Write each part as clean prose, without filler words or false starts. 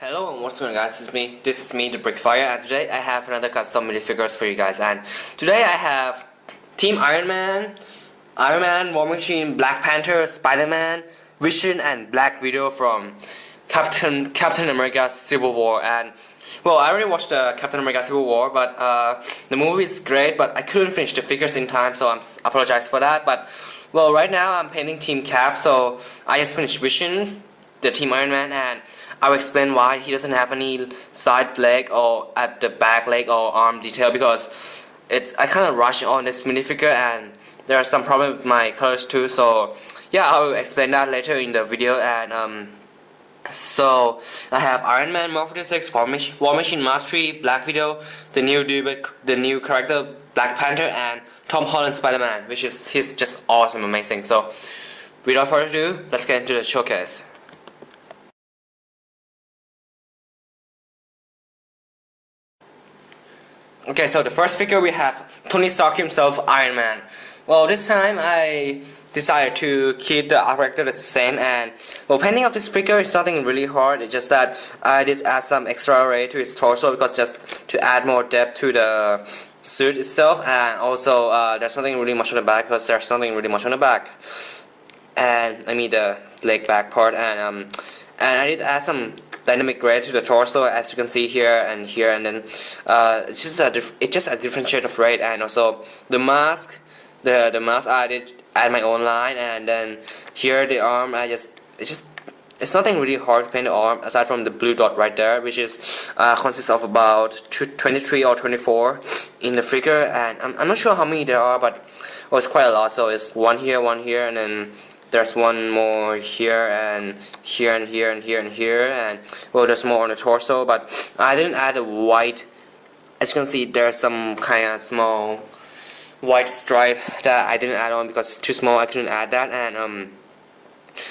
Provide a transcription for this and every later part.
Hello and what's going on, guys? This is me, the Brickfire, and today I have another custom minifigures for you guys. And today I have Team Iron Man, War Machine, Black Panther, Spider-Man, Vision, and Black Widow from Captain America: Civil War. And well, I already watched the Captain America: Civil War, but the movie is great, but I couldn't finish the figures in time, so I apologize for that. But well, right now I'm painting Team Cap, so I just finished Vision, the Team Iron Man, and I'll explain why he doesn't have any side leg or at the back leg or arm detail, because I kind of rushed on this minifigure and there are some problems with my colors too. So yeah, I'll explain that later in the video. And so I have Iron Man Mark 46, War Machine Mark 3, Black Widow, the new character Black Panther, and Tom Holland Spider-Man, he's just awesome, amazing. So without further ado, let's get into the showcase. Okay, so the first figure we have Tony Stark himself, Iron Man. Well, this time I decided to keep the art character the same, and well, painting of this figure is nothing really hard. It's just that I did add some extra array to his torso, because just to add more depth to the suit itself, and also there's nothing really much on the back, because there's nothing really much on the back, and I mean the leg back part, and I did add some dynamic red to the torso, as you can see here, and then it's just a different shade of red. And also the mask, the mask I did add my own line, and then here the arm it's nothing really hard to paint the arm aside from the blue dot right there, which is consists of about 23 or 24 in the figure, and I'm not sure how many there are, but well, it's quite a lot. So it's one here, and then there's one more here, and here, and here, and here, and here, and well, there's more on the torso, but I didn't add a white. As you can see, there's some kind of small white stripe that I didn't add on because it's too small. I couldn't add that. And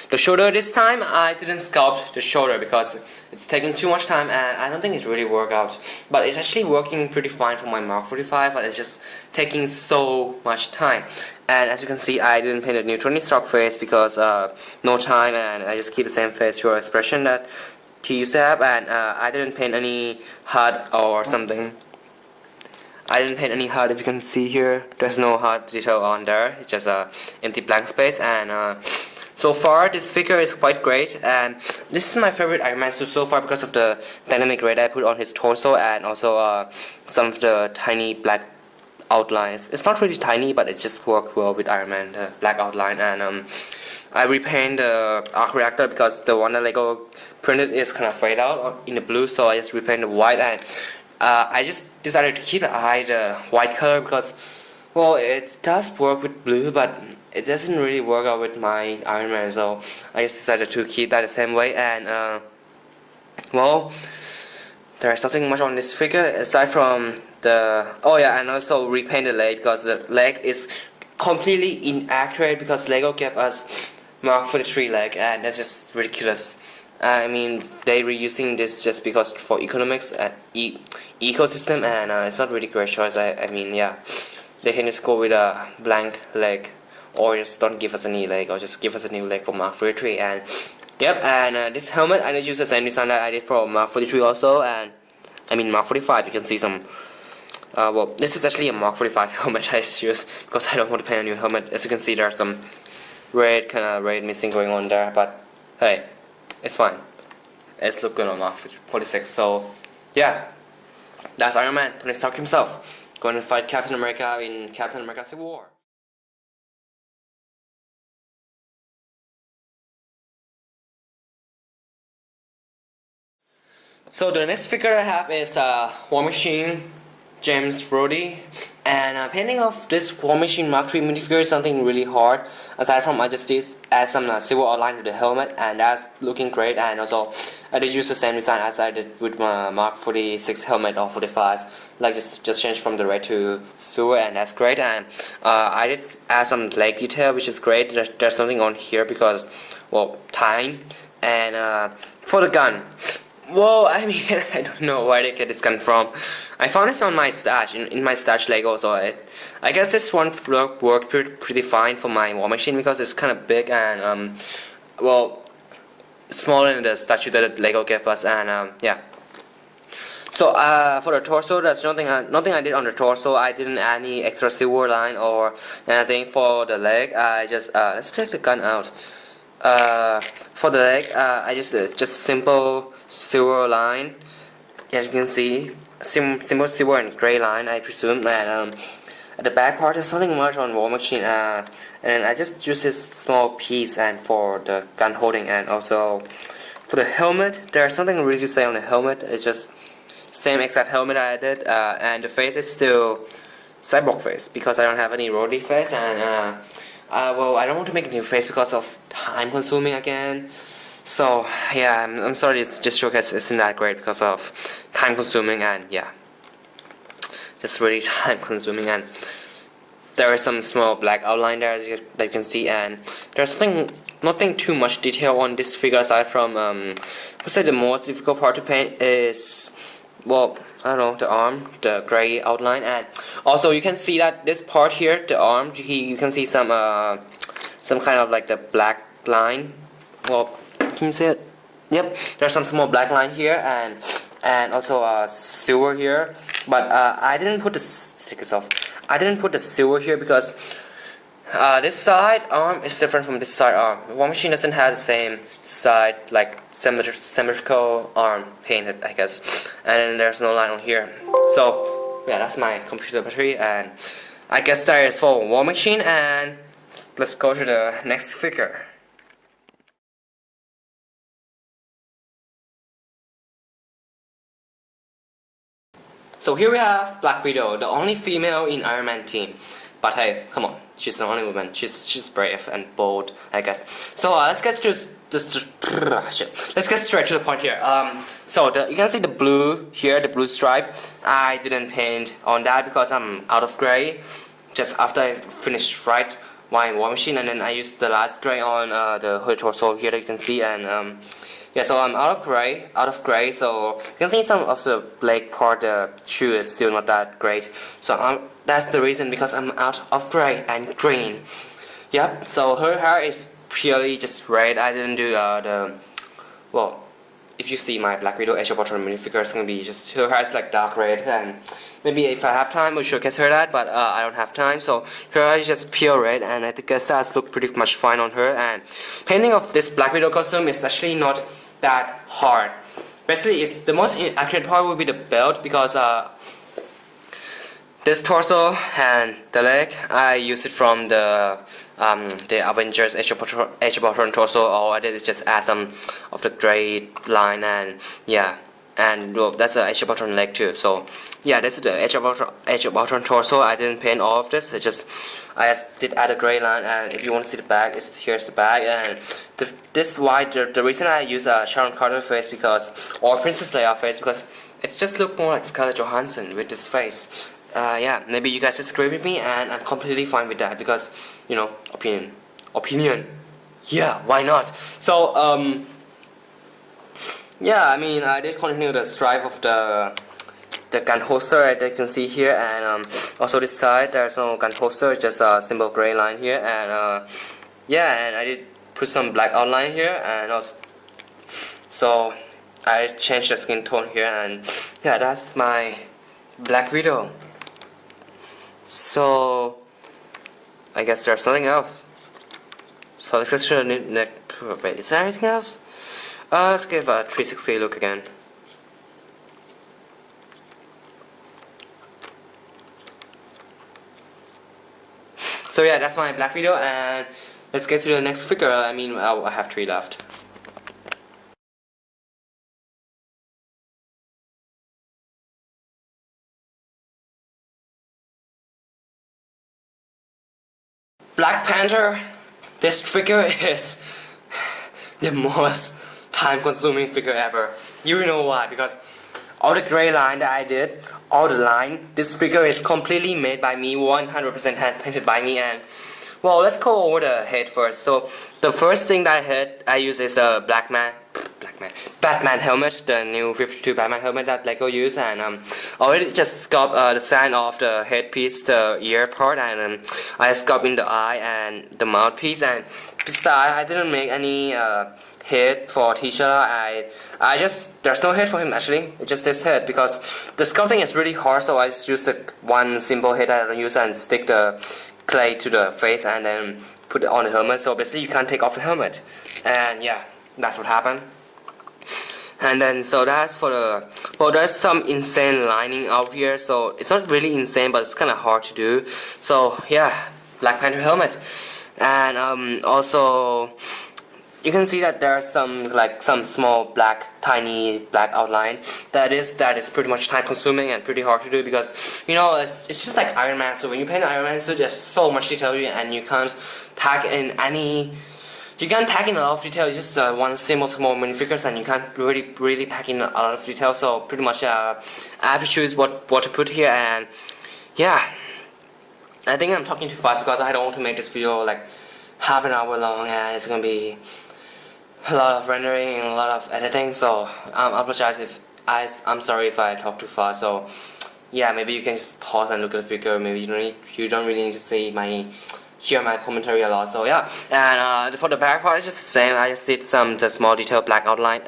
the shoulder, this time I didn't sculpt the shoulder because it's taking too much time, and I don't think it's really worked out. But it's actually working pretty fine for my Mark 45, but it's just taking so much time. And as you can see, I didn't paint a new Tony Stark face because no time, and I just keep the same facial expression that he used to have. And I didn't paint any HUD or something. I didn't paint any HUD. If you can see here, there's no HUD detail on there. It's just a empty blank space. And so far, this figure is quite great, and this is my favorite Iron Man suit so far because of the dynamic red I put on his torso, and also some of the tiny black outlines. It's not really tiny, but it just worked well with Iron Man, the black outline. And I repaint the arc reactor because the one that Lego printed is kind of faded out in the blue, so I just repainted the white. And I just decided to keep the white color because, well, it does work with blue, but it doesn't really work out with my Iron Man, so I just decided to keep that the same way. And well, there's nothing much on this figure aside from the and also repaint the leg because the leg is completely inaccurate because Lego gave us Mark 43 leg, and that's just ridiculous. I mean, they reusing this just because for economics and ecosystem, and it's not really great choice. I mean, yeah, they can just go with a blank leg, or just don't give us any leg, or just give us a new leg for Mark 43. And yep, and this helmet I just used the same design that I did for Mark 43 also, and I mean Mark 45. You can see some. Well, this is actually a Mark 45 helmet I just used because I don't want to paint a new helmet. As you can see, there's some kind of red missing going on there, but hey, it's fine. It's look good on Mark 46. So yeah, that's Iron Man, Tony Stark himself, going to fight Captain America in Captain America: Civil War. So the next figure I have is War Machine James Brody, and painting of this War Machine Mark 3 minifigure is something really hard. Aside from I just did add some silver outline to the helmet, and that's looking great. And also I did use the same design as I did with my Mark 46 helmet or 45, like just change from the red to silver, and that's great. And I did add some leg detail, which is great. There's something on here because, well, time. And for the gun, well, I mean, I don't know where they get this gun from. I found this on my stash, in my stash Lego, so I guess this one worked pretty fine for my War Machine because it's kind of big, and well, smaller than the statue that Lego gave us, and yeah. So for the torso, there's nothing I did on the torso. I didn't add any extra silver line or anything. For the leg, I just let's take the gun out. For the leg, I just simple silver line. As you can see, simple silver and gray line, I presume. And at the back part, there's nothing much on War Machine. And I just use this small piece and for the gun holding, and also for the helmet, there's nothing really to say on the helmet. It's just same exact helmet I did, and the face is still cyborg face because I don't have any roadie face, and well, I don't want to make a new face because of time consuming again. So yeah, I'm sorry, it's just showcase isn't that great because of time consuming, and yeah, just really time consuming. And there is some small black outline there that you can see, and there's nothing too much detail on this figure aside from I would say the most difficult part to paint is, well, I don't know, the arm, the gray outline, and also you can see that this part here, the arm, you can see some kind of like the black line. Well, can you see it? Yep, there's some small black line here, and also silver here. But I didn't put I didn't put the silver here because this side arm is different from this side arm. War Machine doesn't have the same side, like symmetrical arm painted, I guess. And then there's no line on here. So yeah, that's my computer battery, and I guess that is for War Machine. And let's go to the next figure. So here we have Black Widow, the only female in Iron Man team. But hey, come on, she's the only woman. She's brave and bold, I guess. So let's get to let's get straight to the point here. So you can see the blue here, the blue stripe. I didn't paint on that because I'm out of gray. Just after I finished my War Machine, and then I used the last gray on the hood torso here that you can see, and yeah, so I'm out of gray. So you can see some of the leg part, the shoe is still not that great. So that's the reason, because I'm out of gray and green. Yep. So her hair is purely just red. I didn't do well. If you see my Black Widow Age of Ultron minifigure, it's gonna be just her hair is like dark red, and maybe if I have time, we'll showcase her that. But I don't have time, so her hair is just pure red, and I guess that's look pretty much fine on her. And painting of this Black Widow costume is actually not that hard. Basically, it's the most accurate part will be the belt, because this torso and the leg, I use it from the Avengers Age of Ultron torso. All I did is just add some of the gray line, and yeah, and well, that's the Age of Ultron leg too. So yeah, this is the Age of Ultron torso. I didn't paint all of this. I just did add a gray line, and if you want to see the back, here's the back. And this white, the reason I use Sharon Carter face or Princess Leia face, because it just looked more like Scarlett Johansson with this face. Yeah, maybe you guys disagree with me, and I'm completely fine with that, because, you know, opinion. Yeah, why not? So yeah, I mean, I did continue the stripe of the gun holster that you can see here, and also this side there's no gun holster, just a simple gray line here, and yeah, and I did put some black outline here, and also so I changed the skin tone here, and yeah, that's my Black Widow. So I guess there's nothing else. So let's get to the next. Wait, is there anything else? Let's give a 360 look again. So yeah, that's my Black Widow, and let's get to the next figure. I mean, I have 3 left. Black Panther. This figure is the most time-consuming figure ever. You know why? Because all the gray line that I did, all the line, this figure is completely made by me, 100% hand painted by me. And well, let's go over the head first. So the first thing that I use is the Batman helmet, the new 52 Batman helmet that Lego used, and already just sculpt the sign of the headpiece, the ear part, and I sculpt in the eye and the mouthpiece. And besides, I didn't make any head for teacher. I just there's no head for him actually. It's just this head because the sculpting is really hard. So I just use the one simple head I don't use and stick the clay to the face and then put it on the helmet. So basically you can't take off the helmet. And yeah, that's what happened. And then so that's for the there's some insane lining out here. So it's not really insane, but it's kind of hard to do. So yeah, Black Panther helmet. And also you can see that there's some small tiny black outline that is pretty much time consuming and pretty hard to do because you know it's just like Iron Man. So when you paint Iron Man suit, there's so much detail and you can't pack in a lot of detail. It's just one simple small minifigures and you can't really pack in a lot of detail. So pretty much I have to choose what to put here. And yeah, I think I'm talking too fast because I don't want to make this video like half an hour long and it's gonna be a lot of rendering and a lot of editing. So I apologize if I'm sorry if I talk too fast. So yeah, maybe you can just pause and look at the figure. Maybe you don't really need to hear my commentary a lot. So yeah, and for the back part it's just the same. I just did the small detail black outline,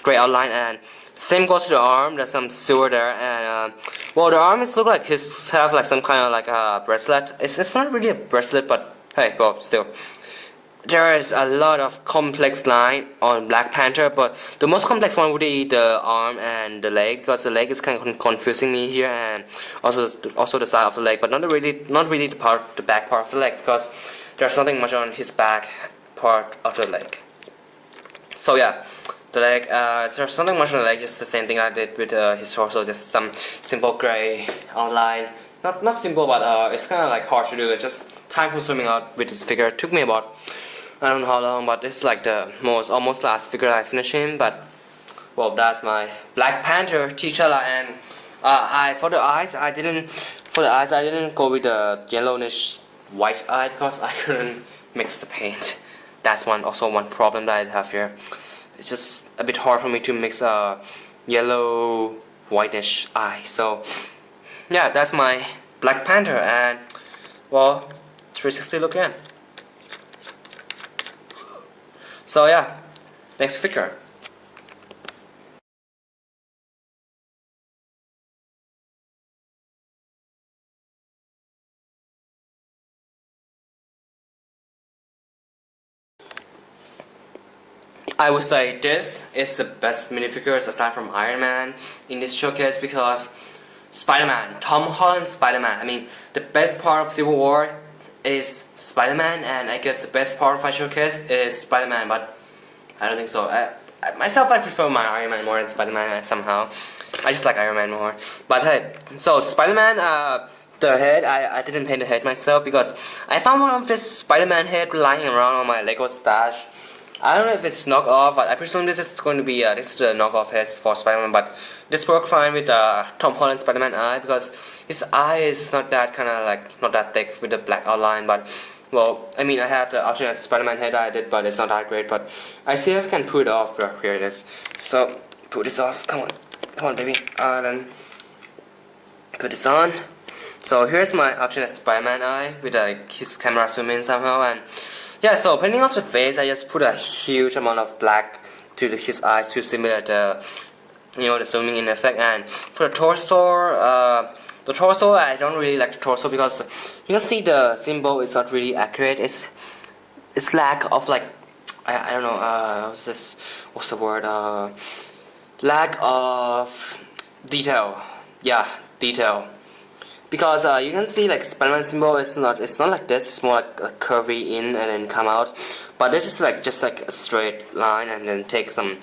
gray outline, and same goes to the arm. There's some silver there, and well, the arm is look like his have like some kind of like a bracelet. It's not really a bracelet, but hey, well, still. There is a lot of complex line on Black Panther, but the most complex one would be the arm and the leg, because the leg is kind of confusing me here, and also the side of the leg, but not really the back part of the leg, because there's nothing much on his back part of the leg. So yeah, the leg, there's nothing much on the leg, just the same thing I did with his torso, just some simple gray outline. Not simple, but it's kind of like hard to do. It's just time consuming out with this figure. It took me about I don't know how long, but this is like the almost last figure I finished him. But well, that's my Black Panther T'Challa. And for the eyes I didn't go with the yellowish white eye because I couldn't mix the paint. That's also one problem that I have here. It's just a bit hard for me to mix a yellow whitish eye. So yeah, that's my Black Panther. And well, 360 look in. So yeah, next figure. I would say this is the best minifigures aside from Iron Man in this showcase, because SpiderMan, Tom Holland's SpiderMan. I mean, the best part of Civil War is SpiderMan, and I guess the best part of my showcase is SpiderMan, but I don't think so. Myself, I prefer my Iron Man more than SpiderMan somehow. I just like Iron Man more. But hey, so SpiderMan, the head, I didn't paint the head myself because I found one of this SpiderMan head lying around on my Lego stash. I don't know if it's knockoff, but I presume this is going to be this is the knockoff head for Spider-Man. But this worked fine with Tom Holland's Spider-Man eye, because his eye is not that not that thick with the black outline. But well, I mean, I have the alternate Spider-Man head I did, but it's not that great. But I see if I can pull it off. Here it is. So put this off. Come on, baby. Then put this on. So here's my alternate Spider-Man eye with his camera zoom in somehow. And yeah, so painting off the face, I just put a huge amount of black to his eyes to simulate the zooming in effect. And for the torso, I don't really like the torso because you can see the symbol is not really accurate. It's lack of I don't know what's the word, lack of detail. Yeah, detail. Because you can see Spider-Man symbol it's not like this. It's more like a curvy in and then come out. But this is just like a straight line and then take some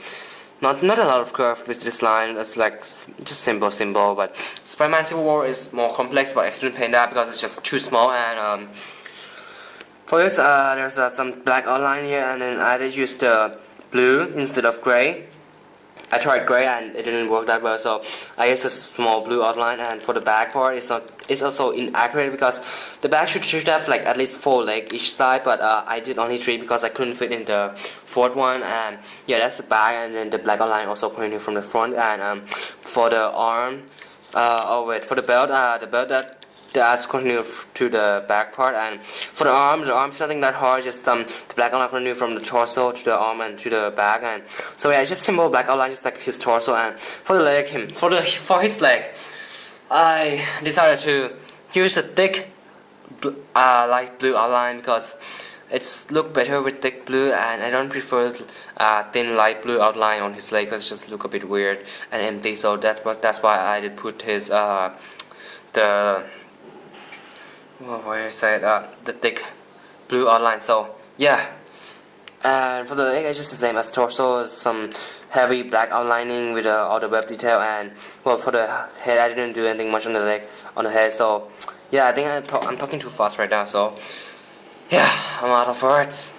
not a lot of curve with this line. It's just simple. But Spider-Man Civil War is more complex. But I couldn't paint that because it's just too small. And for this there's some black outline here, and then I did use the blue instead of gray. I tried gray and it didn't work that well, so I used a small blue outline. And for the back part, it's also inaccurate because the back should have at least 4 legs each side, but I did only 3 because I couldn't fit in the 4th one. And yeah, that's the back, and then the black outline also pointing from the front. And for the arm, for the belt, Let's continue to the back part. And for the arms nothing that hard, just the black outline continue from the torso to the arm and to the back. And so yeah, it's just simple black outline, just like his torso. And for the leg, for his leg, I decided to use a thick light blue outline because it's look better with thick blue, and I don't prefer thin light blue outline on his leg because it just look a bit weird and empty. So that's why I did put his the thick blue outline. So yeah, and for the leg it's just the same as torso, some heavy black outlining with all the web detail. And well, for the head I didn't do anything much on the leg, on the head. So yeah, I think I'm talking too fast right now, so yeah, I'm out of words.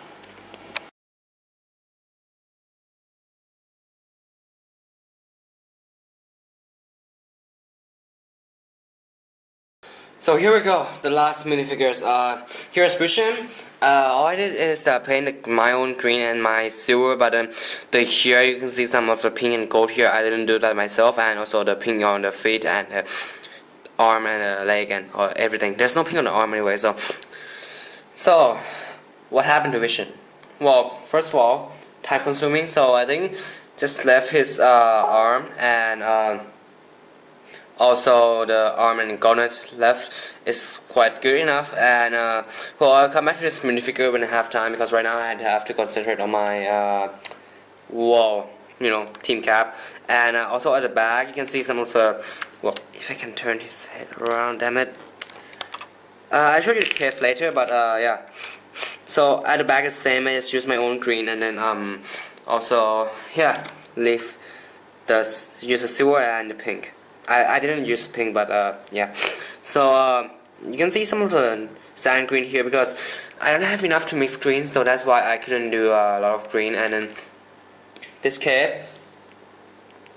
So here we go, the last minifigures. Here's Vision. All I did is paint my own green and my silver, but here you can see some of the pink and gold here. I didn't do that myself, and also the pink on the feet and the arm and the leg and everything. There's no pink on the arm anyway. So what happened to Vision? Well, first of all, time consuming. So I think just left his arm and also the arm and gauntlet left is quite good enough. And well, I'll come back to this minifigure when I have time, because right now I have to concentrate on my team cap. And also at the back you can see some of the, well, if I can turn his head around, damn it. I'll show you the cave later, but yeah. So at the back it's the same. I just use my own green, and then also yeah, use the silver and the pink. I didn't use pink, but yeah. So you can see some of the sand green here because I don't have enough to mix greens, so that's why I couldn't do a lot of green. And then this cape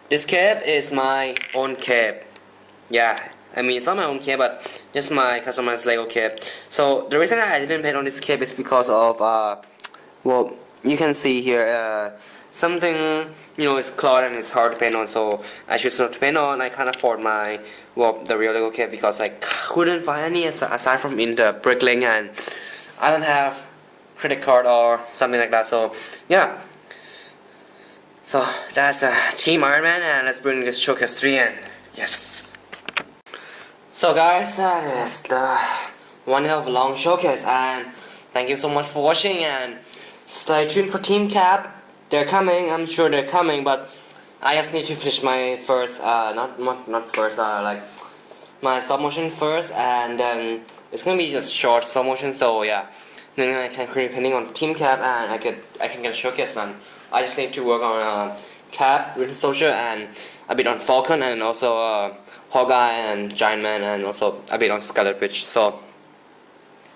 is my own cape. Yeah, I mean it's not my own cape, but just my customized Lego cape. So the reason I didn't paint on this cape is because of well, you can see here something, it's cloth and it's hard to paint on, so I choose not to paint on. I can't afford the real Lego cape because I couldn't find any aside from in the brickling, and I don't have credit card or something like that. So yeah, so that's Team Iron Man, and let's bring this showcase 3 in. Yes. So guys, that is the one hell of a long showcase, and thank you so much for watching, and stay tuned for Team Cap. They're coming, I'm sure they're coming, but I just need to finish my first, like my stop motion first, and then it's gonna be just short stop motion. So yeah, then I can create painting on Team Cap, and I can get a showcase done. I just need to work on Cap, Winter Soldier, and a bit on Falcon, and also Hawkeye and Giant Man, and also a bit on Scarlet Witch. So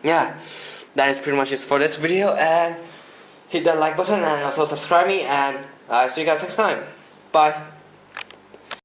yeah, that is pretty much it for this video, and hit that like button and also subscribe me, and I'll see you guys next time. Bye.